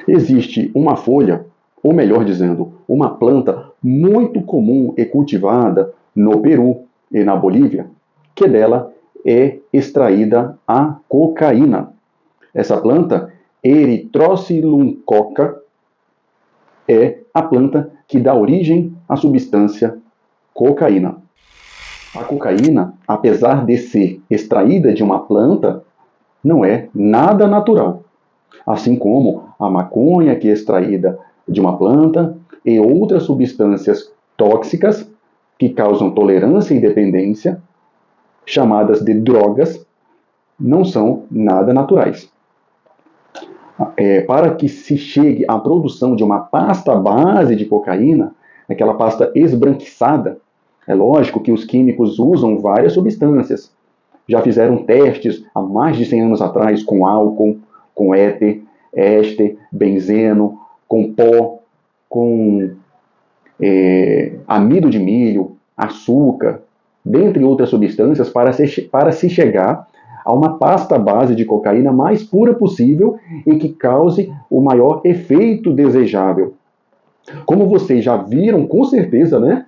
Existe uma folha, ou melhor dizendo, uma planta muito comum e cultivada no Peru e na Bolívia, que dela é extraída a cocaína. Essa planta, Erythrocylum coca, é a planta que dá origem à substância cocaína. A cocaína, apesar de ser extraída de uma planta, não é nada natural. Assim como a maconha, que é extraída de uma planta, e outras substâncias tóxicas que causam tolerância e dependência, chamadas de drogas, não são nada naturais. Para que se chegue à produção de uma pasta base de cocaína, aquela pasta esbranquiçada, é lógico que os químicos usam várias substâncias. Já fizeram testes há mais de 100 anos atrás com álcool, com éter, éster, benzeno, com pó, com amido de milho, açúcar, dentre outras substâncias, para se chegar a uma pasta base de cocaína mais pura possível e que cause o maior efeito desejável. Como vocês já viram, com certeza, né?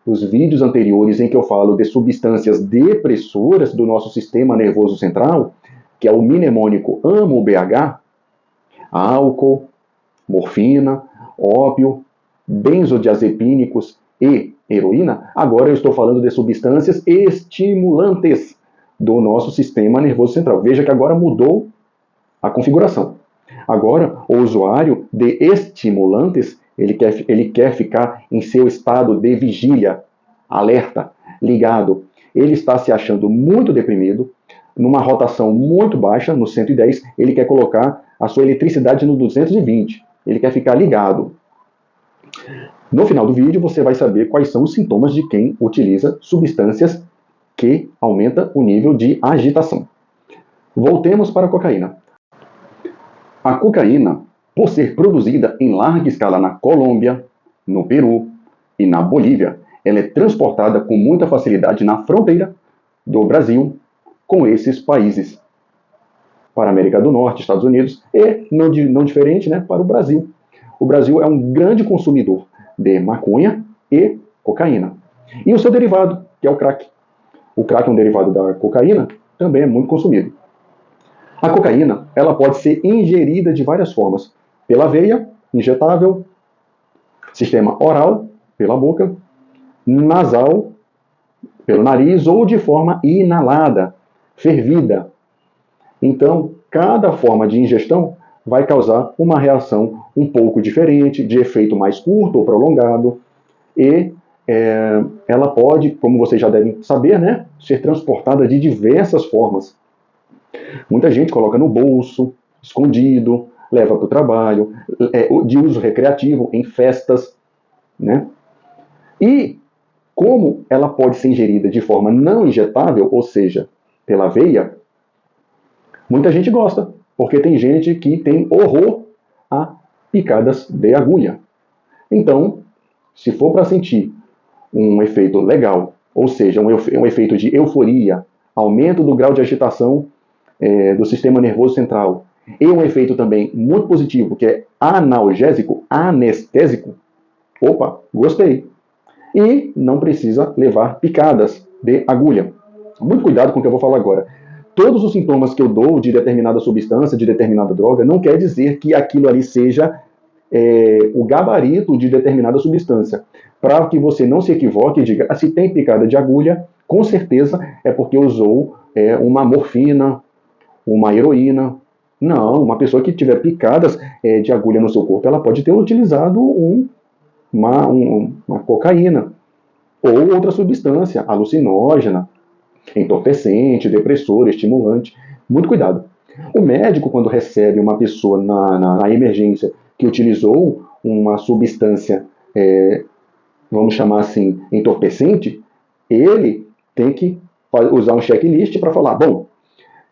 Os vídeos anteriores em que eu falo de substâncias depressoras do nosso sistema nervoso central, que é o mnemônico AMO-BH, álcool, morfina, ópio, benzodiazepínicos e heroína, agora eu estou falando de substâncias estimulantes do nosso sistema nervoso central. Veja que agora mudou a configuração. Agora, o usuário de estimulantes, ele quer ficar em seu estado de vigília, alerta, ligado. Ele está se achando muito deprimido, numa rotação muito baixa, no 110, ele quer colocar a sua eletricidade no 220. Ele quer ficar ligado. No final do vídeo, você vai saber quais são os sintomas de quem utiliza substâncias que aumentam o nível de agitação. Voltemos para a cocaína. A cocaína, por ser produzida em larga escala na Colômbia, no Peru e na Bolívia, ela é transportada com muita facilidade na fronteira do Brasil com esses países. Para a América do Norte, Estados Unidos e, não diferente, né, para o Brasil. O Brasil é um grande consumidor de maconha e cocaína. E o seu derivado, que é o crack. O crack é um derivado da cocaína, também é muito consumido. A cocaína, ela pode ser ingerida de várias formas. Pela veia, injetável, sistema oral, pela boca, nasal, pelo nariz, ou de forma inalada, fervida. Então, cada forma de ingestão vai causar uma reação um pouco diferente, de efeito mais curto ou prolongado, e ela pode, como vocês já devem saber, né, ser transportada de diversas formas. Muita gente coloca no bolso, escondido, leva para o trabalho, de uso recreativo, em festas, né? E como ela pode ser ingerida de forma não injetável, ou seja, pela veia, muita gente gosta, porque tem gente que tem horror a picadas de agulha. Então, se for para sentir um efeito legal, ou seja, um efeito de euforia, aumento do grau de agitação do sistema nervoso central, e um efeito também muito positivo, que é analgésico, anestésico, opa, gostei. E não precisa levar picadas de agulha. Muito cuidado com o que eu vou falar agora. Todos os sintomas que eu dou de determinada substância, de determinada droga, não quer dizer que aquilo ali seja o gabarito de determinada substância. Para que você não se equivoque e diga, se tem picada de agulha, com certeza é porque usou uma morfina, uma heroína. Não, uma pessoa que tiver picadas de agulha no seu corpo, ela pode ter utilizado uma cocaína ou outra substância alucinógena, entorpecente, depressor, estimulante. Muito cuidado. O médico, quando recebe uma pessoa na emergência que utilizou uma substância, vamos chamar assim, entorpecente, ele tem que usar um checklist para falar, bom,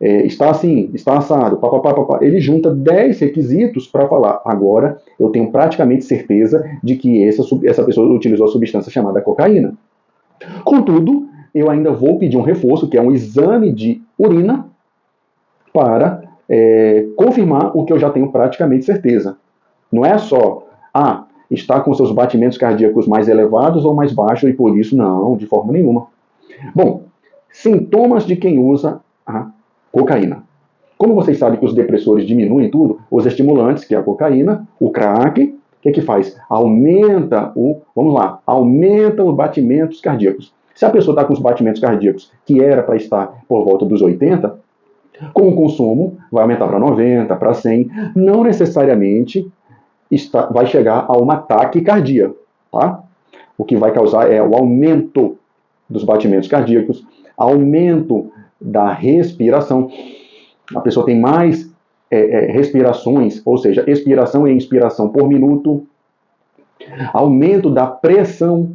está assim, está assado, papapá. Ele junta 10 requisitos para falar, agora eu tenho praticamente certeza de que essa pessoa utilizou a substância chamada cocaína. Contudo, eu ainda vou pedir um reforço, que é um exame de urina, para confirmar o que eu já tenho praticamente certeza. Não é só, está com seus batimentos cardíacos mais elevados ou mais baixos e por isso não, de forma nenhuma. Bom, sintomas de quem usa a cocaína. Como vocês sabem que os depressores diminuem tudo, os estimulantes, que é a cocaína, o crack, o que faz? Aumenta os batimentos cardíacos. Se a pessoa está com os batimentos cardíacos que era para estar por volta dos 80, com o consumo vai aumentar para 90, para 100, não necessariamente vai chegar a uma taquicardia, tá? O que vai causar é o aumento dos batimentos cardíacos, aumento da respiração. A pessoa tem mais respirações, ou seja, expiração e inspiração por minuto, aumento da pressão.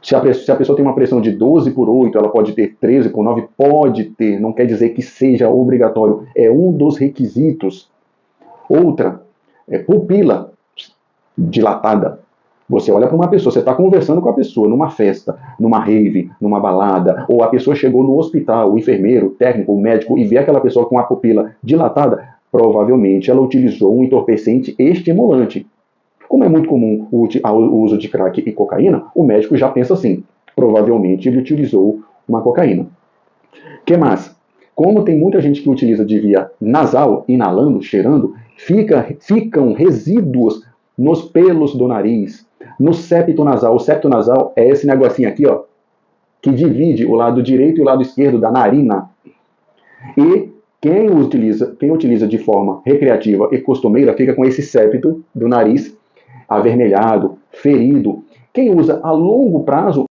Se a pessoa tem uma pressão de 12 por 8, ela pode ter 13 por 9, pode ter, não quer dizer que seja obrigatório, é um dos requisitos. Outra, pupila dilatada. Você olha para uma pessoa, você está conversando com a pessoa numa festa, numa rave, numa balada, ou a pessoa chegou no hospital, o enfermeiro, o técnico, o médico, e vê aquela pessoa com a pupila dilatada, provavelmente ela utilizou um entorpecente estimulante. Como é muito comum o uso de crack e cocaína, o médico já pensa assim, provavelmente ele utilizou uma cocaína. O que mais? Como tem muita gente que utiliza de via nasal, inalando, cheirando, ficam resíduos nos pelos do nariz, no septo nasal. O septo nasal é esse negocinho aqui, ó, que divide o lado direito e o lado esquerdo da narina. E quem utiliza de forma recreativa e costumeira fica com esse septo do nariz avermelhado, ferido. Quem usa a longo prazo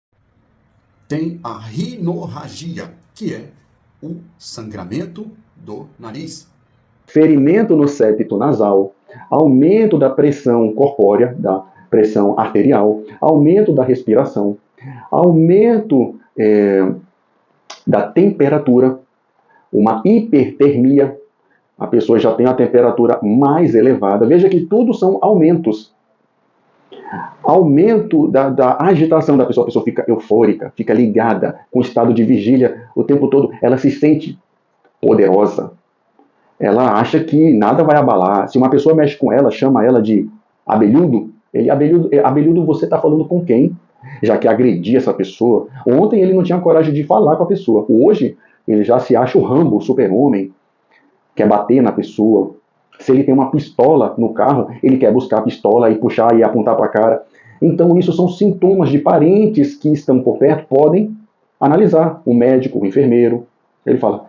tem a rinorragia, que é o sangramento do nariz. Ferimento no septo nasal, aumento da pressão corpórea, da pressão arterial, aumento da respiração, aumento da temperatura, uma hipertermia, a pessoa já tem a temperatura mais elevada. Veja que tudo são aumentos. Aumento da agitação da pessoa, a pessoa fica eufórica, fica ligada, com estado de vigília o tempo todo, ela se sente poderosa. Ela acha que nada vai abalar. Se uma pessoa mexe com ela, chama ela de abelhudo. Abelhudo, você está falando com quem? Já que agredir essa pessoa. Ontem ele não tinha coragem de falar com a pessoa. Hoje ele já se acha o Rambo, o super-homem. Quer bater na pessoa. Se ele tem uma pistola no carro, ele quer buscar a pistola e puxar e apontar para a cara. Então isso são sintomas de parentes que estão por perto, podem analisar. O médico, o enfermeiro. Ele fala,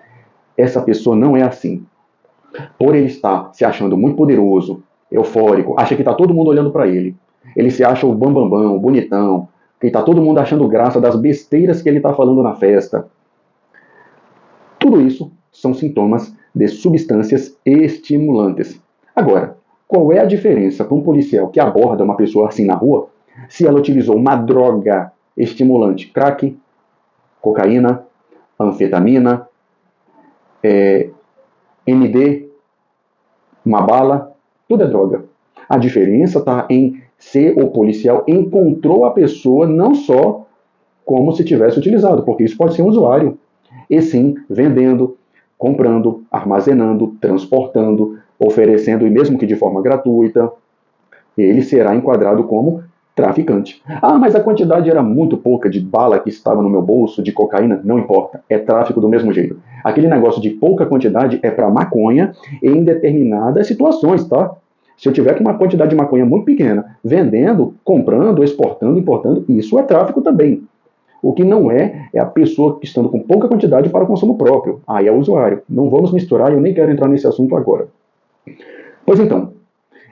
essa pessoa não é assim. Por ele estar se achando muito poderoso, eufórico, acha que está todo mundo olhando para ele. Ele se acha o bambambão, o bonitão, que está todo mundo achando graça das besteiras que ele está falando na festa. Tudo isso são sintomas de substâncias estimulantes. Agora, qual é a diferença para um policial que aborda uma pessoa assim na rua, se ela utilizou uma droga estimulante, crack, cocaína, anfetamina, MD, uma bala, tudo é droga. A diferença está em se o policial encontrou a pessoa não só como se tivesse utilizado, porque isso pode ser um usuário, e sim vendendo, comprando, armazenando, transportando, oferecendo, e mesmo que de forma gratuita, ele será enquadrado como traficante. Mas a quantidade era muito pouca de bala que estava no meu bolso, de cocaína, não importa, é tráfico do mesmo jeito. Aquele negócio de pouca quantidade é para maconha em determinadas situações, tá? Se eu tiver com uma quantidade de maconha muito pequena, vendendo, comprando, exportando, importando, isso é tráfico também. O que não é a pessoa que estando com pouca quantidade para o consumo próprio. Aí é o usuário. Não vamos misturar, eu nem quero entrar nesse assunto agora. Pois então,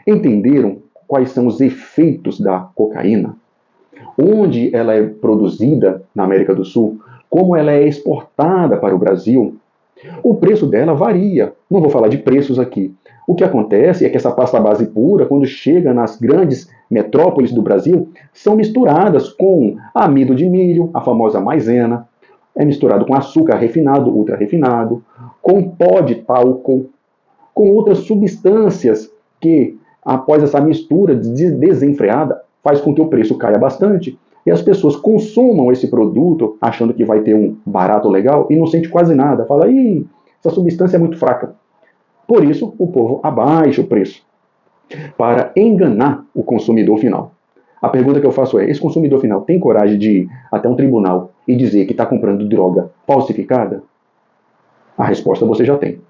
entenderam quais são os efeitos da cocaína? Onde ela é produzida na América do Sul? Como ela é exportada para o Brasil? O preço dela varia. Não vou falar de preços aqui. O que acontece é que essa pasta base pura, quando chega nas grandes metrópoles do Brasil, são misturadas com amido de milho, a famosa maisena, é misturado com açúcar refinado, ultra refinado, com pó de talco, com outras substâncias que, após essa mistura desenfreada, faz com que o preço caia bastante e as pessoas consumam esse produto achando que vai ter um barato legal e não sente quase nada. Fala, essa substância é muito fraca. Por isso, o povo abaixa o preço. para enganar o consumidor final. A pergunta que eu faço é, esse consumidor final tem coragem de ir até um tribunal e dizer que está comprando droga falsificada? A resposta você já tem.